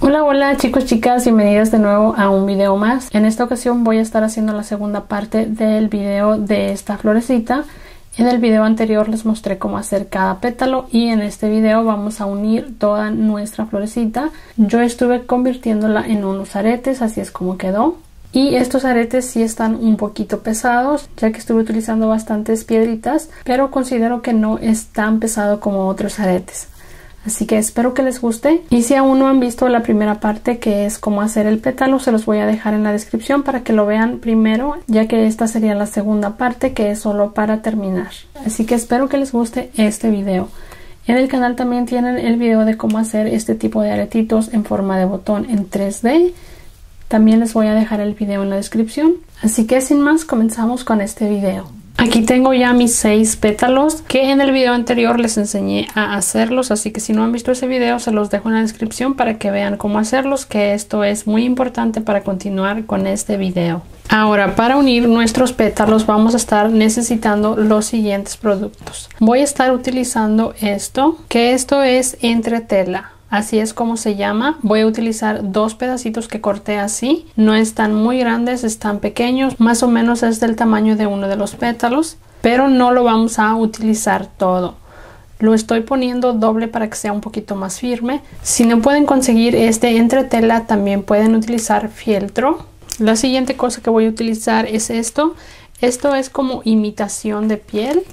Hola, hola chicos, chicas, bienvenidos de nuevo a un video más. En esta ocasión voy a estar haciendo la segunda parte del video de esta florecita. En el video anterior les mostré cómo hacer cada pétalo y en este video vamos a unir toda nuestra florecita. Yo estuve convirtiéndola en unos aretes, así es como quedó. Y estos aretes sí están un poquito pesados, ya que estuve utilizando bastantes piedritas, pero considero que no es tan pesado como otros aretes. Así que espero que les guste, y si aún no han visto la primera parte, que es cómo hacer el pétalo, se los voy a dejar en la descripción para que lo vean primero, ya que esta sería la segunda parte, que es solo para terminar. Así que espero que les guste este video. En el canal también tienen el video de cómo hacer este tipo de aretitos en forma de botón en 3D. También les voy a dejar el video en la descripción. Así que sin más, comenzamos con este video. Aquí tengo ya mis 6 pétalos que en el video anterior les enseñé a hacerlos, así que si no han visto ese video se los dejo en la descripción para que vean cómo hacerlos, que esto es muy importante para continuar con este video. Ahora, para unir nuestros pétalos vamos a estar necesitando los siguientes productos. Voy a estar utilizando esto, que esto es entretela. Así es como se llama. Voy a utilizar 2 pedacitos que corté así. No están muy grandes, están pequeños. Más o menos es del tamaño de uno de los pétalos. Pero no lo vamos a utilizar todo. Lo estoy poniendo doble para que sea un poquito más firme. Si no pueden conseguir este entretela, también pueden utilizar fieltro. La siguiente cosa que voy a utilizar es esto. Esto es como imitación de piel.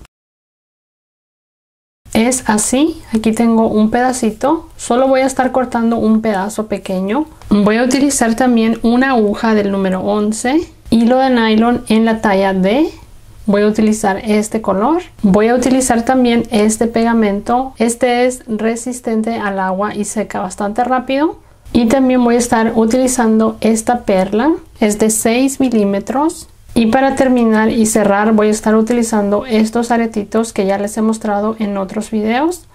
Es así, aquí tengo un pedacito, solo voy a estar cortando un pedazo pequeño. Voy a utilizar también una aguja del número 11, hilo de nylon en la talla D. Voy a utilizar este color. Voy a utilizar también este pegamento. Este es resistente al agua y seca bastante rápido. Y también voy a estar utilizando esta perla, es de 6 milímetros. Y para terminar y cerrar voy a estar utilizando estos aretitos que ya les he mostrado en otros videos.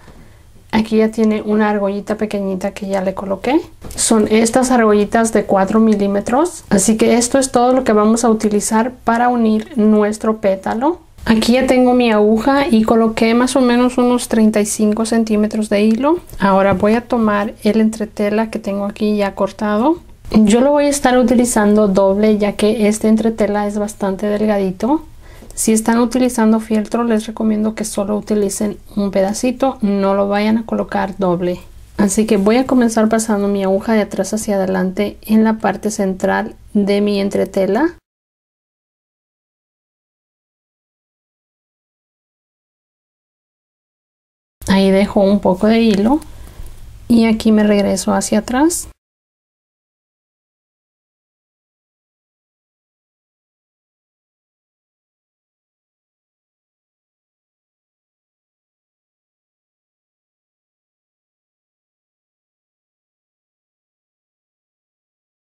Aquí ya tiene una argollita pequeñita que ya le coloqué. Son estas argollitas de 4 milímetros. Así que esto es todo lo que vamos a utilizar para unir nuestro pétalo. Aquí ya tengo mi aguja y coloqué más o menos unos 35 centímetros de hilo. Ahora voy a tomar el entretela que tengo aquí ya cortado. Yo lo voy a estar utilizando doble, ya que este entretela es bastante delgadito. Si están utilizando fieltro, les recomiendo que solo utilicen un pedacito, no lo vayan a colocar doble. Así que voy a comenzar pasando mi aguja de atrás hacia adelante en la parte central de mi entretela. Ahí dejo un poco de hilo y aquí me regreso hacia atrás.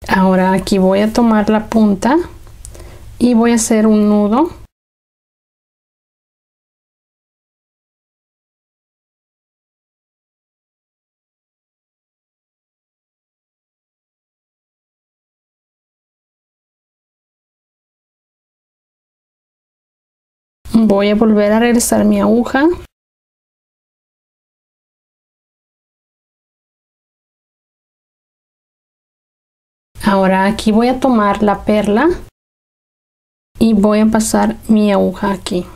Ahora aquí voy a tomar la punta y voy a hacer un nudo. Voy a volver a regresar mi aguja. Ahora aquí voy a tomar la perla y voy a pasar mi aguja aquí.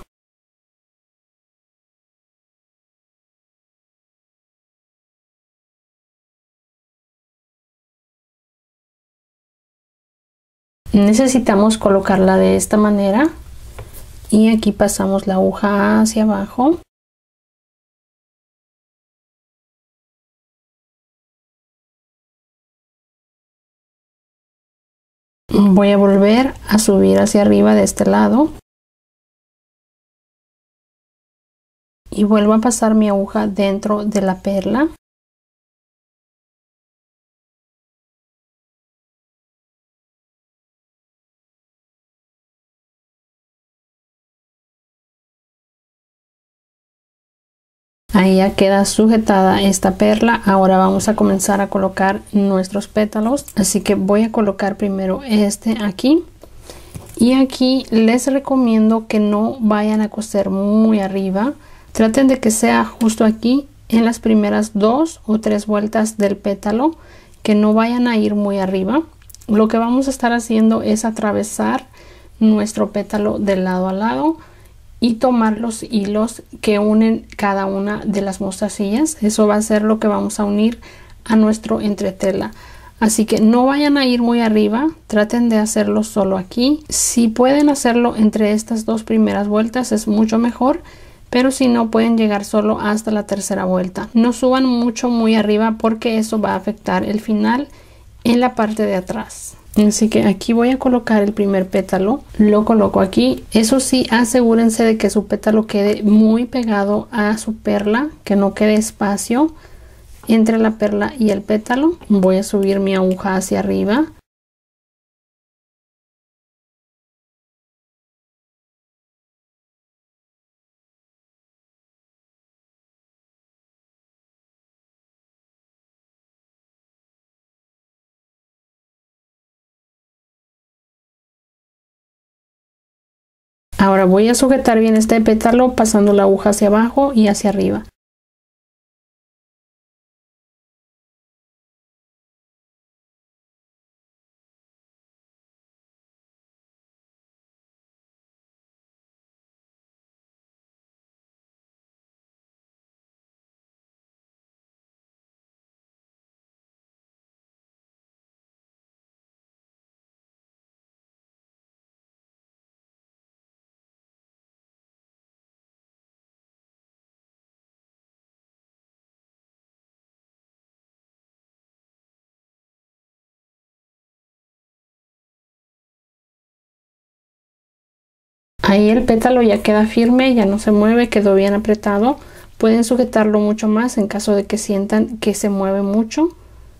Necesitamos colocarla de esta manera y aquí pasamos la aguja hacia abajo. Voy a volver a subir hacia arriba de este lado y vuelvo a pasar mi aguja dentro de la perla. Ahí ya queda sujetada esta perla. Ahora vamos a comenzar a colocar nuestros pétalos. Así que voy a colocar primero este aquí. Y aquí les recomiendo que no vayan a coser muy arriba. Traten de que sea justo aquí en las primeras 2 o 3 vueltas del pétalo, que no vayan a ir muy arriba. Lo que vamos a estar haciendo es atravesar nuestro pétalo de lado a lado y tomar los hilos que unen cada una de las mostacillas. Eso va a ser lo que vamos a unir a nuestro entretela. Así que no vayan a ir muy arriba, traten de hacerlo solo aquí. Si pueden hacerlo entre estas dos primeras vueltas es mucho mejor, pero si no, pueden llegar solo hasta la tercera vuelta. No suban mucho muy arriba porque eso va a afectar el final en la parte de atrás. Así que aquí voy a colocar el primer pétalo, lo coloco aquí. Eso sí, asegúrense de que su pétalo quede muy pegado a su perla, que no quede espacio entre la perla y el pétalo. Voy a subir mi aguja hacia arriba. Ahora voy a sujetar bien este pétalo pasando la aguja hacia abajo y hacia arriba. Ahí el pétalo ya queda firme, ya no se mueve, quedó bien apretado. Pueden sujetarlo mucho más en caso de que sientan que se mueve mucho.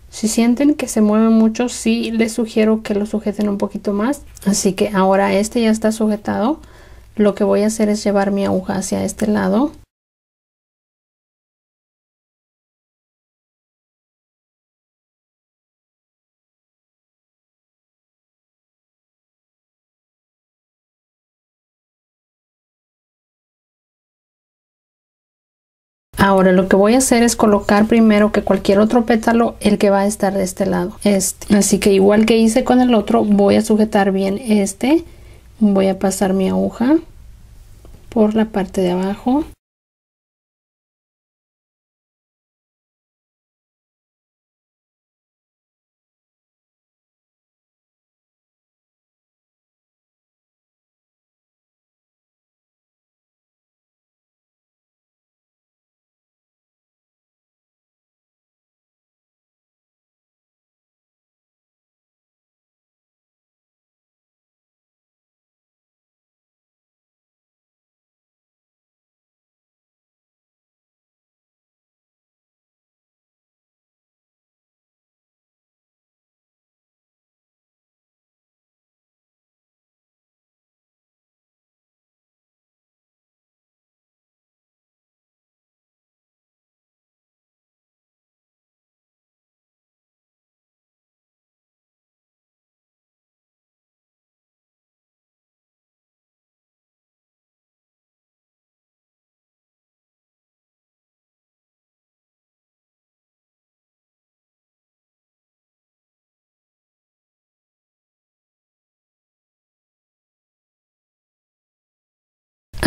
Si sienten que se mueve mucho, sí les sugiero que lo sujeten un poquito más. Así que ahora este ya está sujetado. Lo que voy a hacer es llevar mi aguja hacia este lado. Ahora lo que voy a hacer es colocar primero que cualquier otro pétalo el que va a estar de este lado. Así que igual que hice con el otro, voy a sujetar bien este. Voy a pasar mi aguja por la parte de abajo.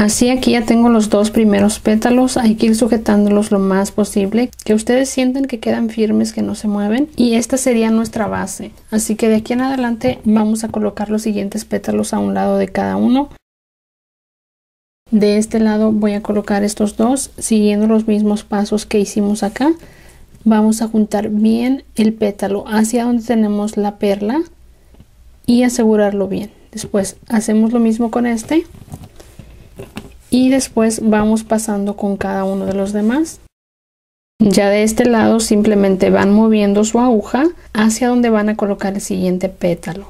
Así aquí ya tengo los dos primeros pétalos. Hay que ir sujetándolos lo más posible, que ustedes sienten que quedan firmes, que no se mueven, y esta sería nuestra base. Así que de aquí en adelante vamos a colocar los siguientes pétalos a un lado de cada uno. De este lado voy a colocar estos dos siguiendo los mismos pasos que hicimos acá. Vamos a juntar bien el pétalo hacia donde tenemos la perla y asegurarlo bien. Después hacemos lo mismo con este. Y después vamos pasando con cada uno de los demás. Ya de este lado simplemente van moviendo su aguja hacia donde van a colocar el siguiente pétalo.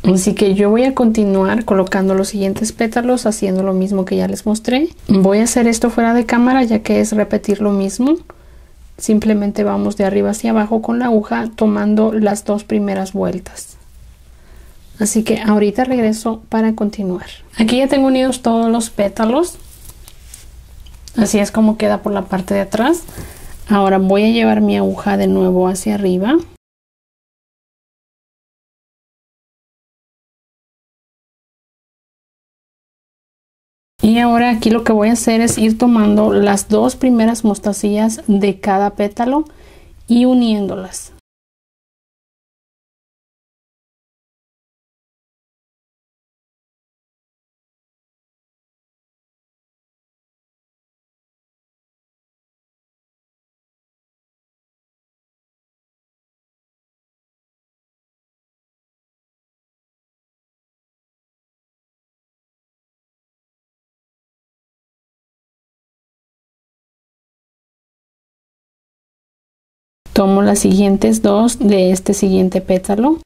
Así que yo voy a continuar colocando los siguientes pétalos haciendo lo mismo que ya les mostré. Voy a hacer esto fuera de cámara ya que es repetir lo mismo. Simplemente vamos de arriba hacia abajo con la aguja tomando las dos primeras vueltas. Así que ahorita regreso para continuar. Aquí ya tengo unidos todos los pétalos. Así es como queda por la parte de atrás. Ahora voy a llevar mi aguja de nuevo hacia arriba. Y ahora aquí lo que voy a hacer es ir tomando las dos primeras mostacillas de cada pétalo y uniéndolas. Tomo las siguientes dos de este siguiente pétalo.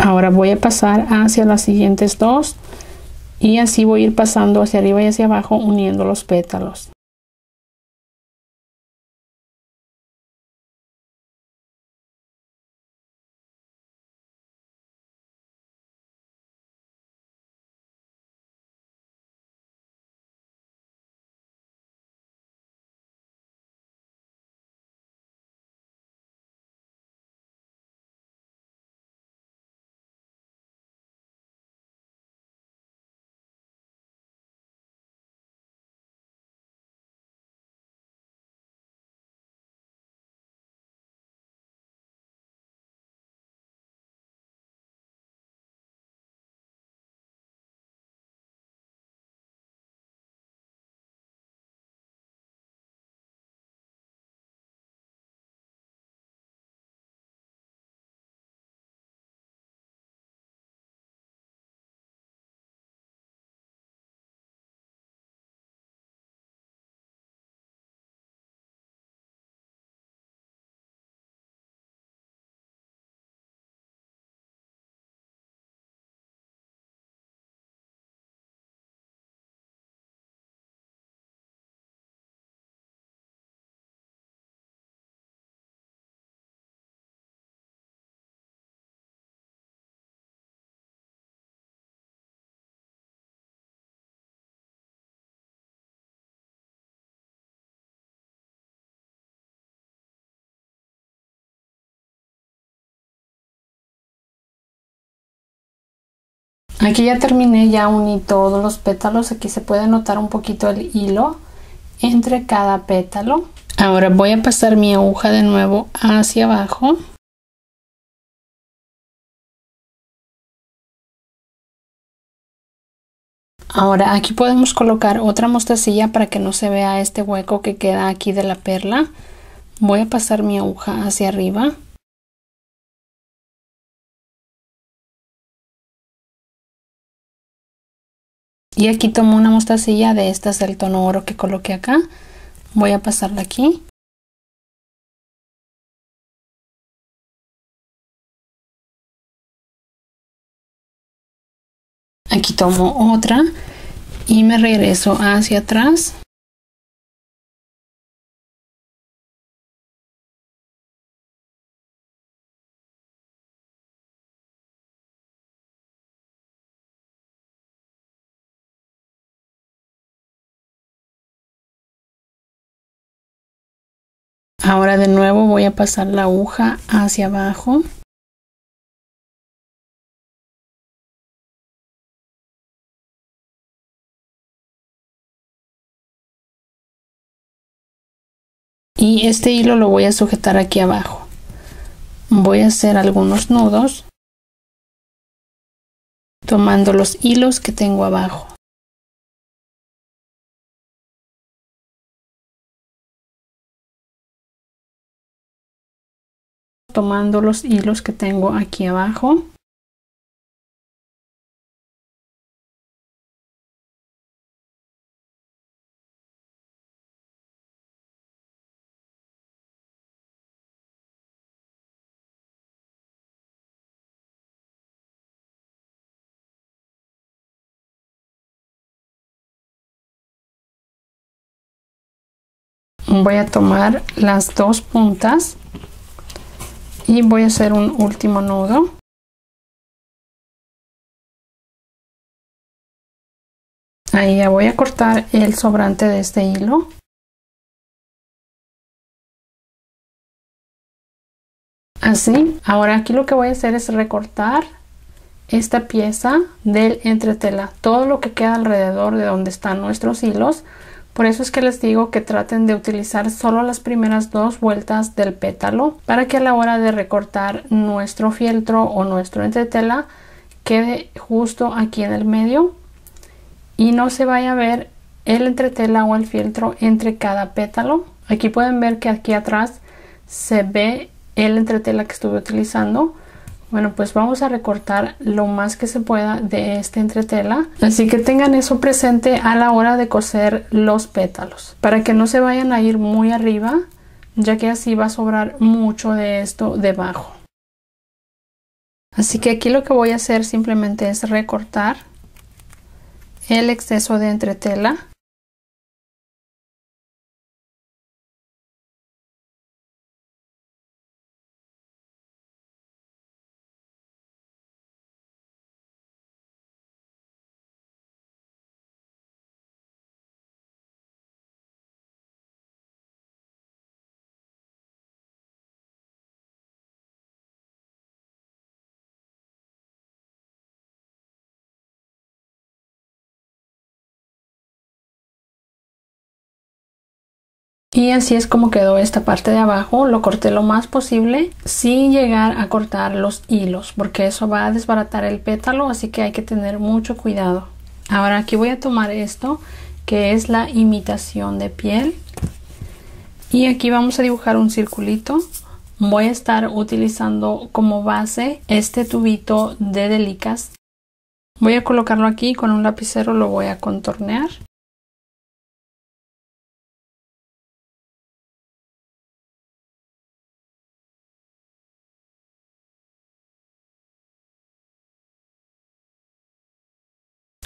Ahora voy a pasar hacia las siguientes dos y así voy a ir pasando hacia arriba y hacia abajo uniendo los pétalos. Aquí ya terminé, ya uní todos los pétalos. Aquí se puede notar un poquito el hilo entre cada pétalo. Ahora voy a pasar mi aguja de nuevo hacia abajo. Ahora aquí podemos colocar otra mostacilla para que no se vea este hueco que queda aquí de la perla. Voy a pasar mi aguja hacia arriba. Y aquí tomo una mostacilla de estas del tono oro que coloqué acá. Voy a pasarla aquí. Aquí tomo otra y me regreso hacia atrás. Ahora de nuevo voy a pasar la aguja hacia abajo. Y este hilo lo voy a sujetar aquí abajo. Voy a hacer algunos nudos tomando los hilos que tengo abajo. Tomando los hilos que tengo aquí abajo. Voy a tomar las dos puntas y voy a hacer un último nudo. Ahí ya voy a cortar el sobrante de este hilo. Así, ahora aquí lo que voy a hacer es recortar esta pieza del entretela, todo lo que queda alrededor de donde están nuestros hilos. Por eso es que les digo que traten de utilizar solo las primeras dos vueltas del pétalo para que a la hora de recortar nuestro fieltro o nuestro entretela quede justo aquí en el medio y no se vaya a ver el entretela o el fieltro entre cada pétalo. Aquí pueden ver que aquí atrás se ve el entretela que estuve utilizando. Bueno, pues vamos a recortar lo más que se pueda de este entretela, así que tengan eso presente a la hora de coser los pétalos para que no se vayan a ir muy arriba, ya que así va a sobrar mucho de esto debajo. Así que aquí lo que voy a hacer simplemente es recortar el exceso de entretela. Y así es como quedó esta parte de abajo. Lo corté lo más posible sin llegar a cortar los hilos, porque eso va a desbaratar el pétalo, así que hay que tener mucho cuidado. Ahora aquí voy a tomar esto que es la imitación de piel y aquí vamos a dibujar un circulito. Voy a estar utilizando como base este tubito de Delicas. Voy a colocarlo aquí con un lapicero, lo voy a contornear.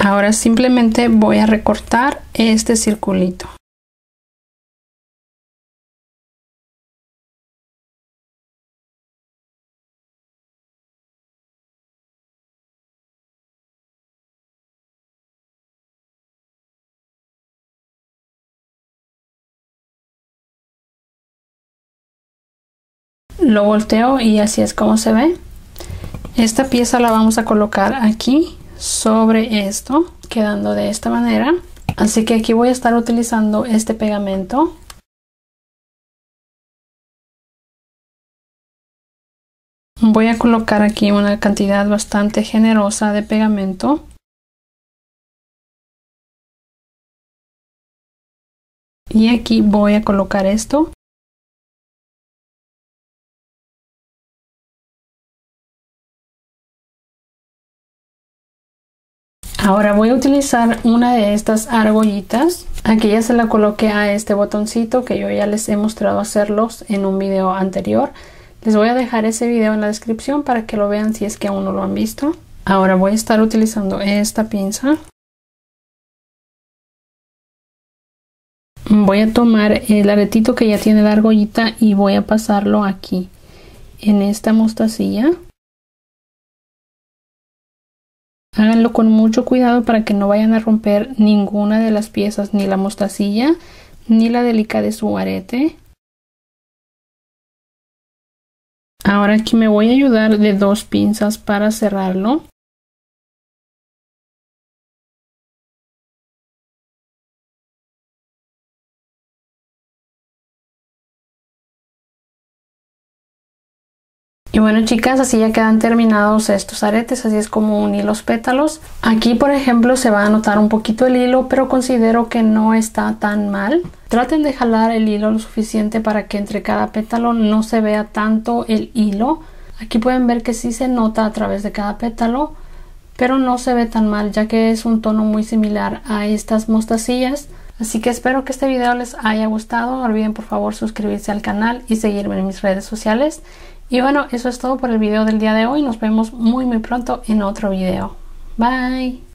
Ahora simplemente voy a recortar este circulito. Lo volteo y así es como se ve. Esta pieza la vamos a colocar aquí sobre esto, quedando de esta manera. Así que aquí voy a estar utilizando este pegamento. Voy a colocar aquí una cantidad bastante generosa de pegamento. Y aquí voy a colocar esto. Ahora voy a utilizar una de estas argollitas. Aquí ya se la coloqué a este botoncito que yo ya les he mostrado hacerlos en un video anterior. Les voy a dejar ese video en la descripción para que lo vean si es que aún no lo han visto. Ahora voy a estar utilizando esta pinza. Voy a tomar el aretito que ya tiene la argollita y voy a pasarlo aquí en esta mostacilla. Háganlo con mucho cuidado para que no vayan a romper ninguna de las piezas, ni la mostacilla, ni la delica de su arete. Ahora aquí me voy a ayudar de dos pinzas para cerrarlo. Y bueno, chicas, así ya quedan terminados estos aretes, así es como uní los pétalos. Aquí, por ejemplo, se va a notar un poquito el hilo, pero considero que no está tan mal. Traten de jalar el hilo lo suficiente para que entre cada pétalo no se vea tanto el hilo. Aquí pueden ver que sí se nota a través de cada pétalo, pero no se ve tan mal, ya que es un tono muy similar a estas mostacillas. Así que espero que este video les haya gustado. No olviden por favor suscribirse al canal y seguirme en mis redes sociales. Y bueno, eso es todo por el video del día de hoy. Nos vemos muy pronto en otro video. Bye.